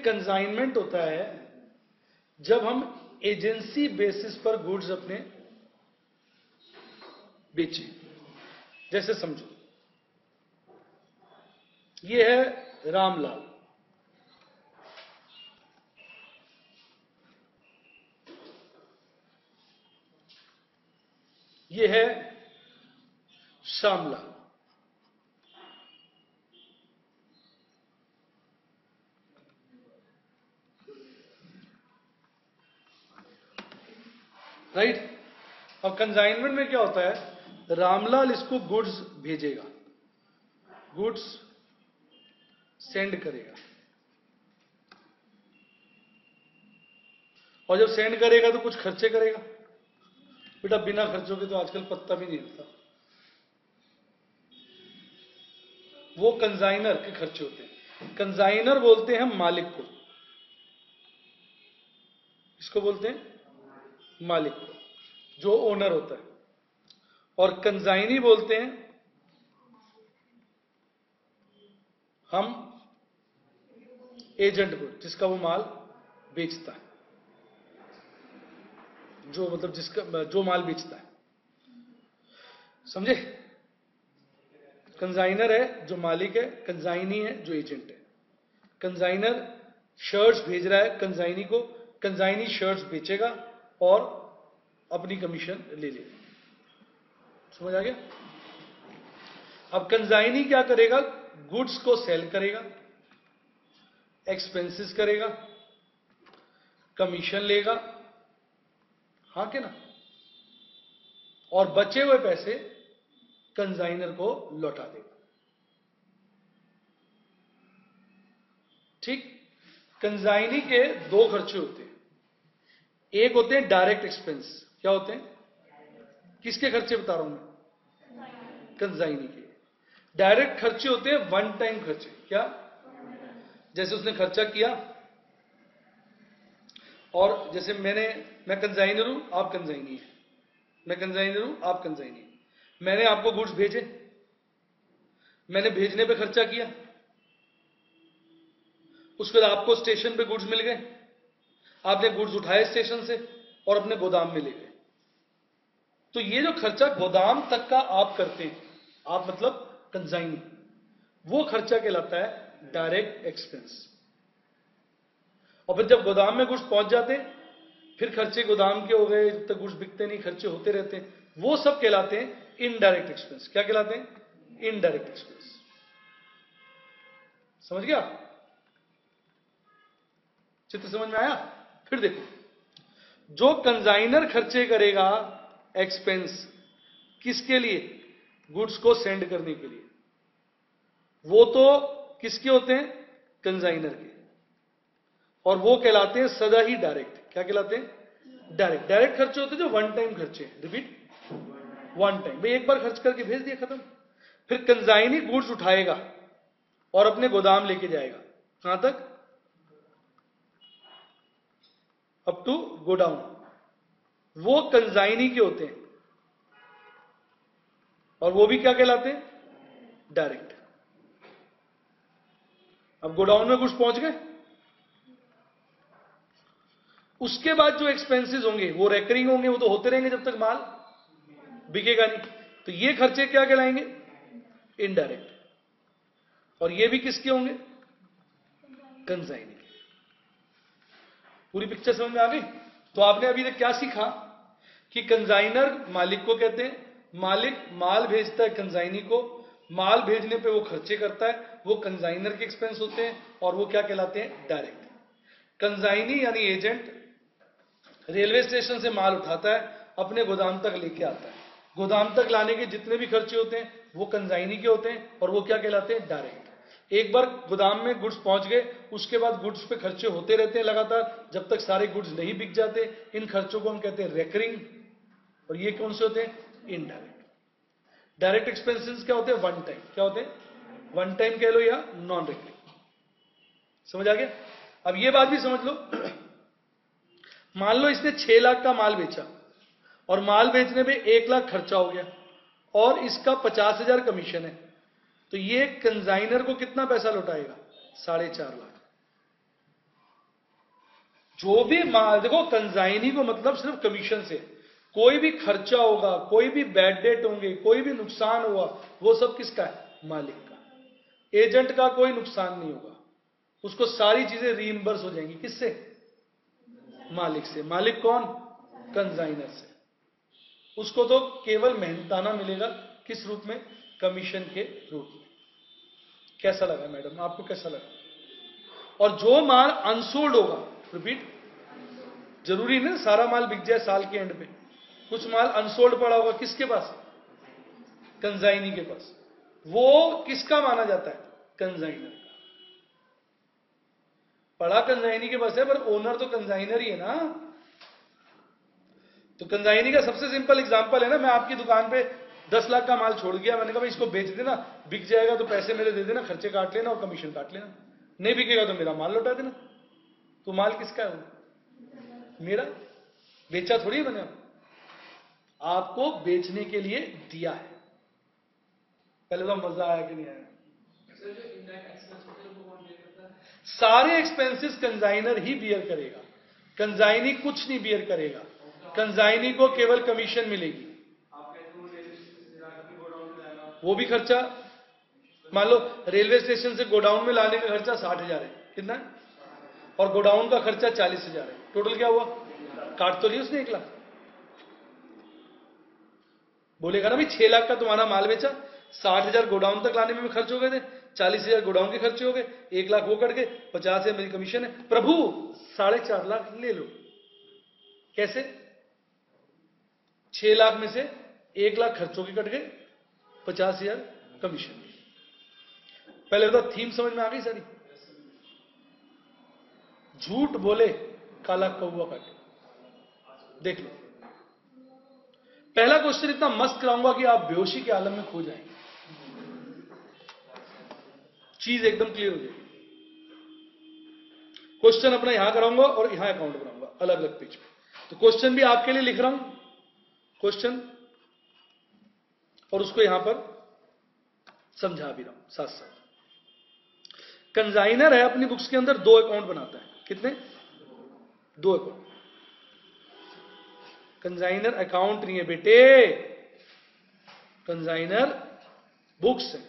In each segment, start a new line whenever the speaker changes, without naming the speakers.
Consignment होता है जब हम एजेंसी बेसिस पर गुड्स अपने बेचें। जैसे समझो, ये है रामलाल, ये है श्यामलाल, राइट। अब कंसाइनमेंट में क्या होता है, रामलाल इसको गुड्स भेजेगा, गुड्स सेंड करेगा, और जब सेंड करेगा तो कुछ खर्चे करेगा। बेटा बिना खर्चों के तो आजकल पत्ता भी नहीं हिलता। वो कंसाइनर के खर्चे होते हैं। कंसाइनर बोलते हैं मालिक को, इसको बोलते हैं मालिक को, जो ओनर होता है। और कंसाइनी बोलते हैं हम एजेंट को, जिसका वो माल बेचता है, जो मतलब जिसका जो माल बेचता है, समझे। कंसाइनर है जो मालिक है, कंसाइनी है जो एजेंट है। कंसाइनर शर्ट्स भेज रहा है कंसाइनी को, कंसाइनी शर्ट्स बेचेगा और अपनी कमीशन ले लेगा। समझ आ गया। अब कंसाइनी क्या करेगा, गुड्स को सेल करेगा, एक्सपेंसेस करेगा, कमीशन लेगा, हाँ के ना, और बचे हुए पैसे कंसाइनर को लौटा देगा। ठीक। कंसाइनी के दो खर्चे होते हैं, एक होते हैं डायरेक्ट एक्सपेंस। क्या होते हैं, किसके खर्चे बता रहा हूं मैं, कंसाइनी के। डायरेक्ट खर्चे होते हैं वन टाइम खर्चे। क्या, जैसे उसने खर्चा किया, और जैसे मैं कंसाइनर हूं, आप कंसाइनी है, मैं कंसाइनर हूं, आप कंसाइनी है। मैंने आपको गुड्स भेजे, मैंने भेजने पे खर्चा किया, उसके बाद आपको स्टेशन पे गुड्स मिल गए, आपने गुड्स उठाए स्टेशन से और अपने गोदाम में ले गए। तो ये जो खर्चा गोदाम तक का आप करते हैं, आप मतलब कंसाइनी, वो खर्चा कहलाता है डायरेक्ट एक्सपेंस। और फिर जब गोदाम में गुड्स पहुंच जाते हैं, फिर खर्चे गोदाम के हो गए, जब तक गुड्स बिकते नहीं खर्चे होते रहते हैं, वो सब कहलाते हैं इनडायरेक्ट एक्सपेंस। क्या कहलाते हैं, इनडायरेक्ट एक्सपेंस। समझ गया, चित्र समझ में आया। फिर देखो, जो कंसाइनर खर्चे करेगा एक्सपेंस किसके लिए, गुड्स को सेंड करने के लिए, वो तो किसके होते हैं, कंसाइनर के, और वो कहलाते हैं सदा ही डायरेक्ट। क्या कहलाते हैं, डायरेक्ट। डायरेक्ट खर्चे होते हैं जो वन टाइम खर्चे, रिपीट, वन टाइम, भाई एक बार खर्च करके भेज दिया, खत्म। फिर कंसाइनी गुड्स उठाएगा और अपने गोदाम लेके जाएगा, कहां तक, अप टू गोडाउन। वो कंसाइनी के होते हैं, और वो भी क्या कहलाते हैं, डायरेक्ट। अब गोडाउन में गुड्स पहुंच गए, उसके बाद जो एक्सपेंसेस होंगे वो रेकरिंग होंगे, वो तो होते रहेंगे जब तक माल बिकेगा नहीं। तो ये खर्चे क्या कहलाएंगे, इनडायरेक्ट। और ये भी किसके होंगे, कंसाइनी के। पूरी पिक्चर समझ में आ गई। तो आपने अभी तक क्या सीखा कि कंसाइनर मालिक को कहते हैं, मालिक माल भेजता है कंसाइनी को, माल भेजने पे वो खर्चे करता है, वो कंसाइनर के एक्सपेंस होते हैं, और वो क्या कहलाते हैं, डायरेक्ट। कंसाइनी यानी एजेंट रेलवे स्टेशन से माल उठाता है, अपने गोदाम तक लेके आता है, गोदाम तक लाने के जितने भी खर्चे होते हैं वो कंसाइनी के होते हैं, और वो क्या कहलाते हैं, डायरेक्ट। एक बार गोदाम में गुड्स पहुंच गए, उसके बाद गुड्स पे खर्चे होते रहते हैं लगातार, जब तक सारे गुड्स नहीं बिक जाते। इन खर्चों को हम कहते हैं रेकरिंग, और ये कौन से होते हैं, इनडायरेक्ट। डायरेक्ट एक्सपेंसेस क्या होते हैं, वन टाइम। क्या होते हैं, वन टाइम कह लो या नॉन रेकरिंग। समझ आ गया। अब ये बात भी समझ लो, मान लो इसने 6 लाख का माल बेचा, और माल बेचने पे 1 लाख खर्चा हो गया, और इसका 50,000 कमीशन है, तो ये कंसाइनर को कितना पैसा लौटाएगा, 4.5 लाख। जो भी माल, देखो कंजाइनी को मतलब सिर्फ कमीशन से, कोई भी खर्चा होगा, कोई भी बैड डेट होंगे, कोई भी नुकसान हुआ, वो सब किसका है? मालिक का। एजेंट का कोई नुकसान नहीं होगा, उसको सारी चीजें रीइंबर्स हो जाएंगी। किससे? मालिक से। मालिक कौन? कंजाइनर से। उसको तो केवल मेहनताना मिलेगा, किस रूप में? कमीशन के रूप में। कैसा लगा मैडम, आपको कैसा लगा? और जो माल अनसोल्ड होगा, रिपीट, जरूरी नहीं सारा माल बिक जाए साल के एंड पे, कुछ माल अनसोल्ड पड़ा होगा, किसके पास? कंजाइनी के पास। वो किसका माना जाता है? कंजाइनर का। पड़ा कंजाइनी के पास है, पर ओनर तो कंजाइनर ही है ना। तो कंजाइनी का सबसे सिंपल एग्जांपल है ना, मैं आपकी दुकान पे 10 लाख का माल छोड़ गया, मैंने कहा भाई इसको बेच देना, बिक जाएगा तो पैसे मेरे दे देना, खर्चे काट लेना और कमीशन काट लेना, नहीं बिकेगा तो मेरा माल लौटा देना। तो माल किसका है? वो मेरा, बेचा थोड़ी मैंने, आपको बेचने के लिए दिया है। पहले तो मजा आया कि नहीं आया? सारे एक्सपेंसेस कंजाइनर ही बियर करेगा, कंजाइनी कुछ नहीं बियर करेगा। कंजाइनी को केवल कमीशन मिलेगी। वो भी खर्चा, मान लो रेलवे स्टेशन से गोडाउन में लाने का खर्चा 60,000 है, कितना है? और गोडाउन का खर्चा 40,000 है, टोटल क्या हुआ? काट तो लिया उसने 1 लाख। बोलेगा ना भाई 6 लाख का तुम्हारा माल बेचा, 60,000 गोडाउन तक लाने में खर्च हो गए थे, 40,000 गोडाउन के खर्चे हो गए, 1 लाख वो कट गए, 50,000 मेरी कमीशन है। प्रभु 4.5 लाख ले लो। कैसे? 6 लाख में से 1 लाख खर्चों के कट गए, 50,000 कमीशन। पहले बताओ थीम समझ में आ गई सारी? झूठ बोले काला कौवा काटे। देख लो, पहला क्वेश्चन इतना मस्त कराऊंगा कि आप बेहोशी के आलम में खो जाएंगे, चीज एकदम क्लियर हो जाएगी। क्वेश्चन अपना यहां कराऊंगा और यहां अकाउंट बनाऊंगा अलग अलग पेज पे। तो क्वेश्चन भी आपके लिए लिख रहा हूं, क्वेश्चन, और उसको यहां पर समझा भी रहा हूं साथ साथ। कंजाइनर है अपनी बुक्स के अंदर 2 अकाउंट बनाता है। कितने? 2 अकाउंट। कंजाइनर अकाउंट नहीं है बेटे, कंजाइनर बुक्स है।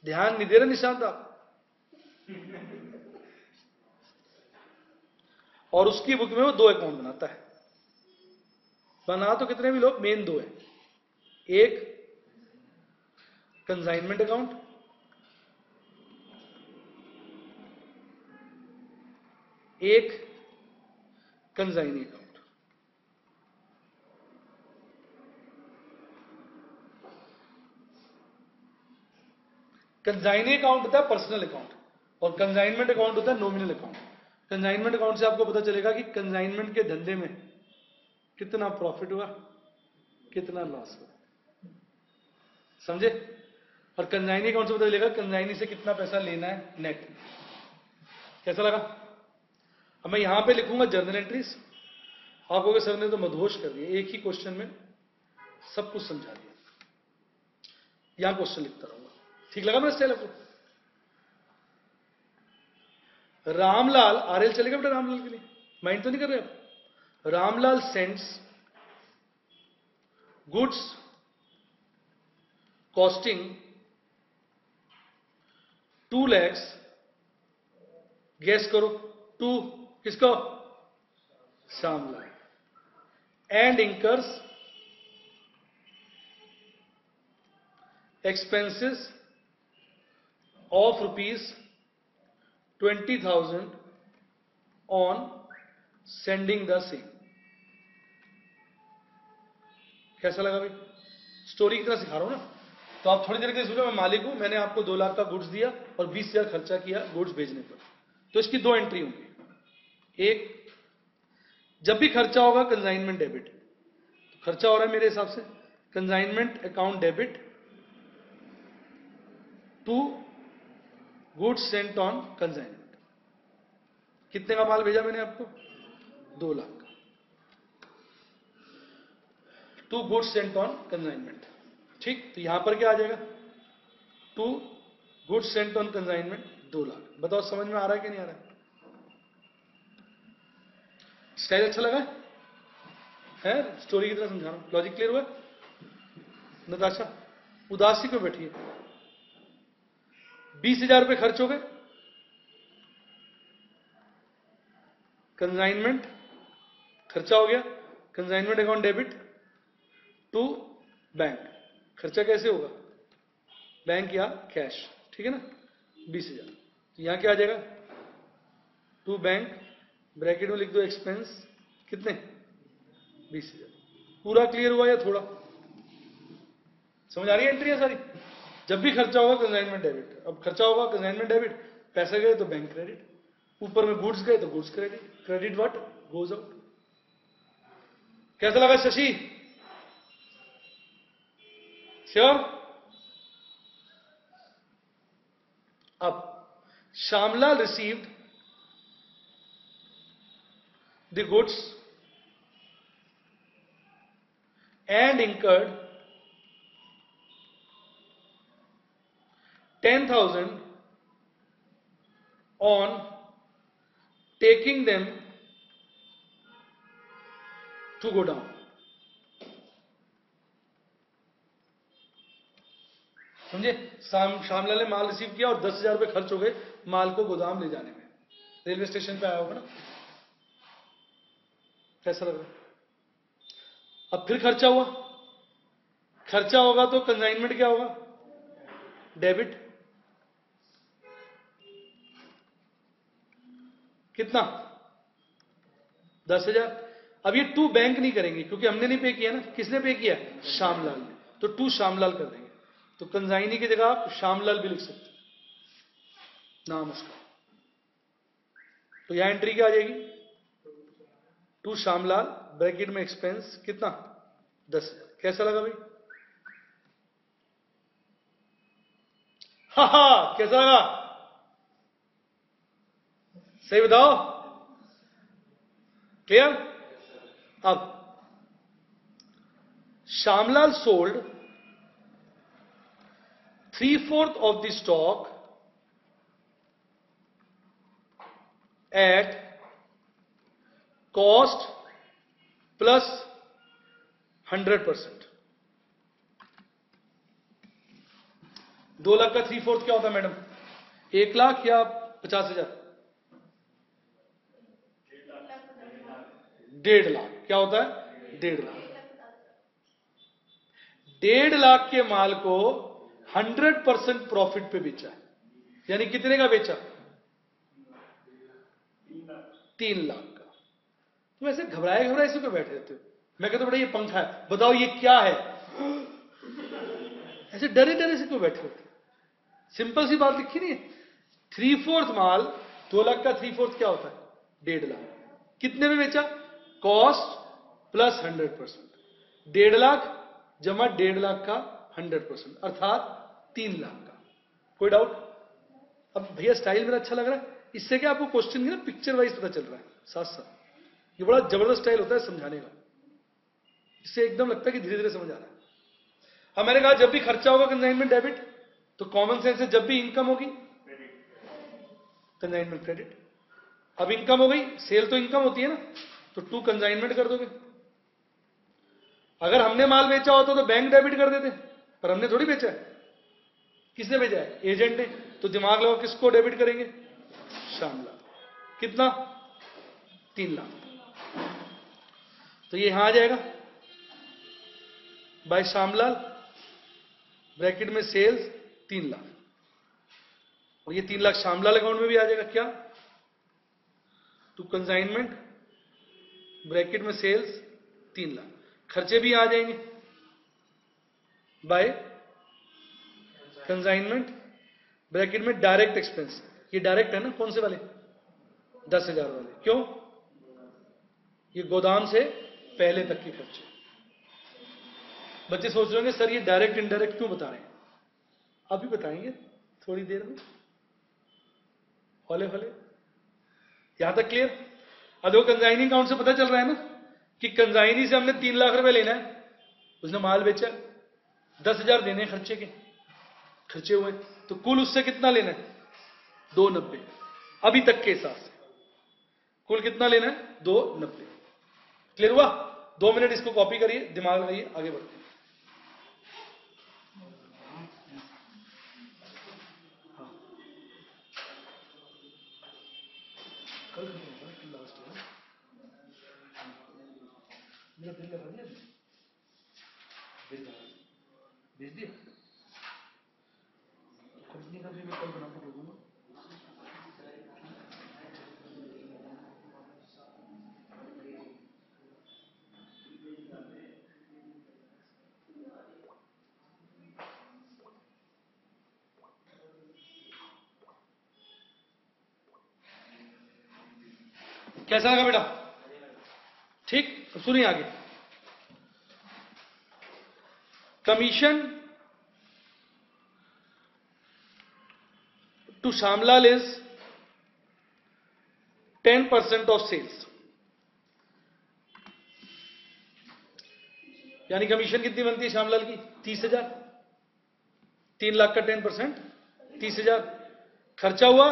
ध्यान नहीं दे रहे निशांत आप? और उसकी बुक में वो 2 अकाउंट बनाता है। बना तो कितने भी लोग, मेन 2 है। एक कंजाइनमेंट अकाउंट, एक कंजाइनी अकाउंट। कंजाइनी अकाउंट होता है पर्सनल अकाउंट, और कंजाइनमेंट अकाउंट होता है नॉमिनल अकाउंट। कंजाइनमेंट अकाउंट से आपको पता चलेगा कि कंजाइनमेंट के धंधे में कितना प्रॉफिट हुआ, कितना लॉस हुआ, समझे? और कंजाइनी अकाउंट से पता चलेगा कंजाइनी से कितना पैसा लेना है नेट। कैसा लगा? अब मैं यहां पे लिखूंगा जर्नल एंट्रीज, आप कहोगे सर ने तो मदहोश कर दिया, एक ही क्वेश्चन में सब कुछ समझा दिया। यहां क्वेश्चन लिखता रहूंगा, ठीक लगा मेरा स्टाइल आपको? रामलाल, आरएल चलेगा बेटा रामलाल के लिए? माइंड तो नहीं कर रहे आप? Ramlal sends goods costing 2 lakhs, gas करो 2 किसको? Shyamlal, and incurs expenses of ₹20,000 on sending the same. कैसा लगा भाई? स्टोरी की तरह सिखा रहा हूं ना, तो आप थोड़ी देर के लिए सोचो मैं मालिक हूं, मैंने आपको 2 लाख का गुड्स दिया और 20,000 खर्चा किया गुड्स भेजने पर, तो इसकी 2 एंट्री होंगी। एक, जब भी खर्चा होगा कंजाइनमेंट डेबिट, तो खर्चा हो रहा है मेरे हिसाब से consignment account debit to goods sent on consignment. कितने का माल भेजा मैंने आपको? 2 lakh. To goods sent on consignment, ठीक? तो यहां पर क्या आ जाएगा? To goods sent on consignment 2 lakh. बताओ समझ में आ रहा है कि नहीं आ रहा है? स्टाइल अच्छा लगा है? स्टोरी की तरह समझा रहा हूं, लॉजिक क्लियर हुआ? नताशा उदासी क्यों बैठी है? 20,000 रुपए खर्च हो गए, कंसाइनमेंट खर्चा हो गया, consignment account debit to bank. खर्चा कैसे होगा? बैंक या कैश, ठीक है ना? 20,000, तो यहां क्या आ जाएगा? टू बैंक, ब्रैकेट में लिख दो एक्सपेंस, कितने? 20,000। पूरा क्लियर हुआ या थोड़ा समझ आ रही है एंट्री है सारी? जब भी खर्चा होगा कंसाइनमेंट डेबिट, अब खर्चा होगा कंसाइनमेंट डेबिट, पैसे गए तो बैंक क्रेडिट, ऊपर में गुड्स गए तो goods credit, credit what goes out. कैसा लगा शशि? श्योर? अब Shyamlal received the goods and incurred 10,000 on taking them to go down. समझे? श्यामलाल ने माल रिसीव किया और 10,000 रुपए खर्च हो गए माल को गोदाम ले जाने में। रेलवे स्टेशन पे आया होगा ना? कैसा लग रहा है? अब फिर खर्चा हुआ, खर्चा होगा तो कंसाइनमेंट क्या होगा? डेबिट। कितना? 10,000। अब ये टू बैंक नहीं करेंगे क्योंकि हमने नहीं पे किया ना, किसने पे किया? श्यामलाल ने, तो टू श्यामलाल कर देंगे। तो कंसाइनी की जगह आप श्यामलाल भी लिख सकते हो, नाम उसका। तो यहां एंट्री क्या आ जाएगी? टू श्यामलाल, ब्रैकेट में एक्सपेंस कितना? 10,000। कैसा लगा भाई? हा, कैसा लगा? सही बताओ, क्लियर? अब Shyamlal sold 3/4 of the stock at cost plus 100%। 2 lakh का 3/4 क्या होता है मैडम? 1 लाख या 50,000? 1.5 लाख। क्या होता है? 1.5 लाख। 1.5 लाख के माल को 100% प्रॉफिट पे बेचा है, यानी कितने का बेचा? 3 लाख का। तुम ऐसे घबराए से क्यों बैठे रहते हो? मैं कहता हूं बेटा ये पंखा है, बताओ ये क्या है? ऐसे डरे से क्यों बैठे होते? सिंपल सी बात लिखी नहीं है? 3/4 माल, 2 लाख का 3/4 क्या होता है? 1.5 लाख। कितने में बेचा? Cost plus 100%। 1.5 लाख जमा 1.5 लाख का 100%, अर्थात 3 लाख का। कोई डाउट? अब भैया स्टाइल मेरा अच्छा लग रहा है, इससे क्या आपको क्वेश्चन की ना पिक्चर वाइज पता चल रहा है साथ साथ। ये बड़ा जबरदस्त स्टाइल होता है समझाने का, इससे एकदम लगता है कि धीरे धीरे समझ आ रहा है। अब मैंने कहा जब भी खर्चा होगा कंसाइनमेंट डेबिट, तो कॉमन सेंस से जब भी इनकम होगी कंसाइनमेंट क्रेडिट। अब इनकम हो गई, सेल तो इनकम होती है ना, तो टू कंसाइनमेंट कर दोगे। अगर हमने माल बेचा होता तो बैंक डेबिट कर देते, पर हमने थोड़ी बेचा है। किसने बेचा है? एजेंट ने। तो दिमाग लगाओ, किसको डेबिट करेंगे? श्यामलाल। कितना? 3 लाख। तो ये यहां आ जाएगा बाय श्यामलाल, ब्रैकेट में सेल्स 3 लाख, और ये 3 लाख श्यामलाल अकाउंट में भी आ जाएगा। क्या? टू कंसाइनमेंट, ब्रैकेट में सेल्स 3 लाख, खर्चे भी आ जाएंगे बाय कंसाइनमेंट, ब्रैकेट में डायरेक्ट एक्सपेंस। ये डायरेक्ट है ना, कौन से वाले? 10,000 वाले। क्यों? ये गोदाम से पहले तक के खर्चे। बच्चे सोच रहे होंगे सर ये डायरेक्ट इनडायरेक्ट क्यों बता रहे हैं? अभी बताएंगे थोड़ी देर में, हौले हौले। यहां तक क्लियर? अब देखो कंसाइनी अकाउंट से पता चल रहा है ना कि कंसाइनी से हमने 3 लाख रुपए लेना है, उसने माल बेचा, 10,000 देने खर्चे के, खर्चे हुए, तो कुल उससे कितना लेना है? 290 अभी तक के हिसाब से। कुल कितना लेना है? 290। क्लियर हुआ? 2 मिनट इसको कॉपी करिए, दिमाग लगाइए, आगे बढ़ते हैं। कल लास्ट है मेरा बिल लगा दिया, भेज दिया कंपनी का भी मैं कल बना के दे दूंगा। कैसा लगा बेटा? ठीक, अब सुनिए आगे। Commission to Shyamlal is 10% of sales. यानी कमीशन कितनी बनती है श्यामलाल की? 30,000। 3 लाख का 10% 30,000। खर्चा हुआ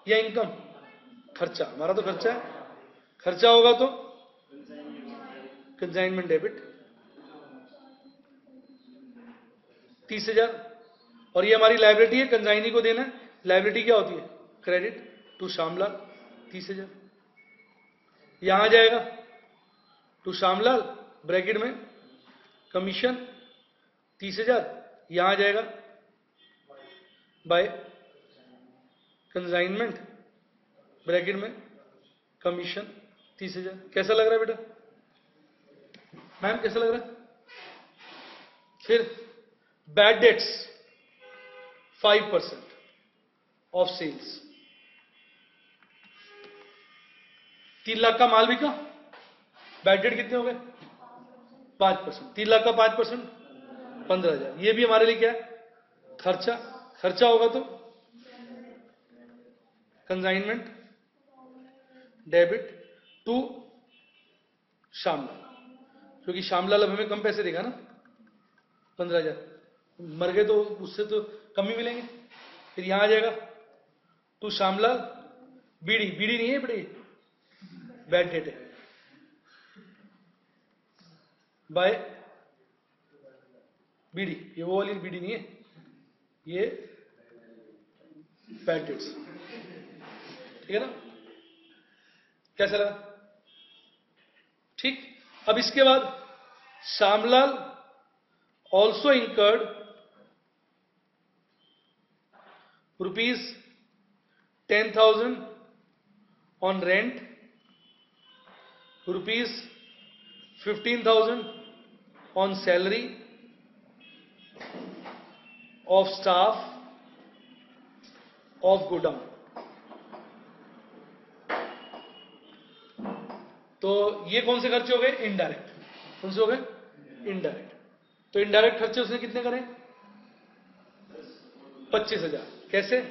या इनकम? खर्चा, हमारा तो खर्चा है। खर्चा होगा तो कंसाइनमेंट डेबिट 30,000। और ये हमारी लाइबिलिटी है, कंसाइनी को देना है। लाइबिलिटी क्या होती है? Credit to Shyamlal 30,000। यहां आ जाएगा टू श्यामलाल ब्रैकेट में कमीशन 30,000, यहां आ जाएगा बाय कंसाइनमेंट ब्रैकेट में कमीशन 30,000। कैसा लग रहा है बेटा? मैम कैसा लग रहा है? फिर bad debts 5% of sales. 3 lakh का माल बिका, बैड डेट कितने हो गए? 5%। 3 लाख का 5% 15,000। ये भी हमारे लिए क्या है? खर्चा। खर्चा होगा तो कंसाइनमेंट डेबिट टू श्यामलाल, क्योंकि श्यामलाल अब हमें कम पैसे देगा ना, 15,000। मर गए तो उससे तो कम ही मिलेंगे। फिर यहां आ जाएगा टू श्यामलाल बीडी। बीडी नहीं है बड़ी, बैड डेट है, बाय बीडी। ये वो वाली बीडी नहीं है, ये बैड डेट्स। ठीक है ना? कैसा लगा? ठीक। अब इसके बाद Shyamlal also incurred ₹10,000 on rent, ₹15,000 on salary of staff of godown। तो ये कौन से खर्चे हो गए? इनडायरेक्ट। कौन से हो गए? इनडायरेक्ट। तो इनडायरेक्ट खर्चे उसने कितने करे? 25,000। कैसे?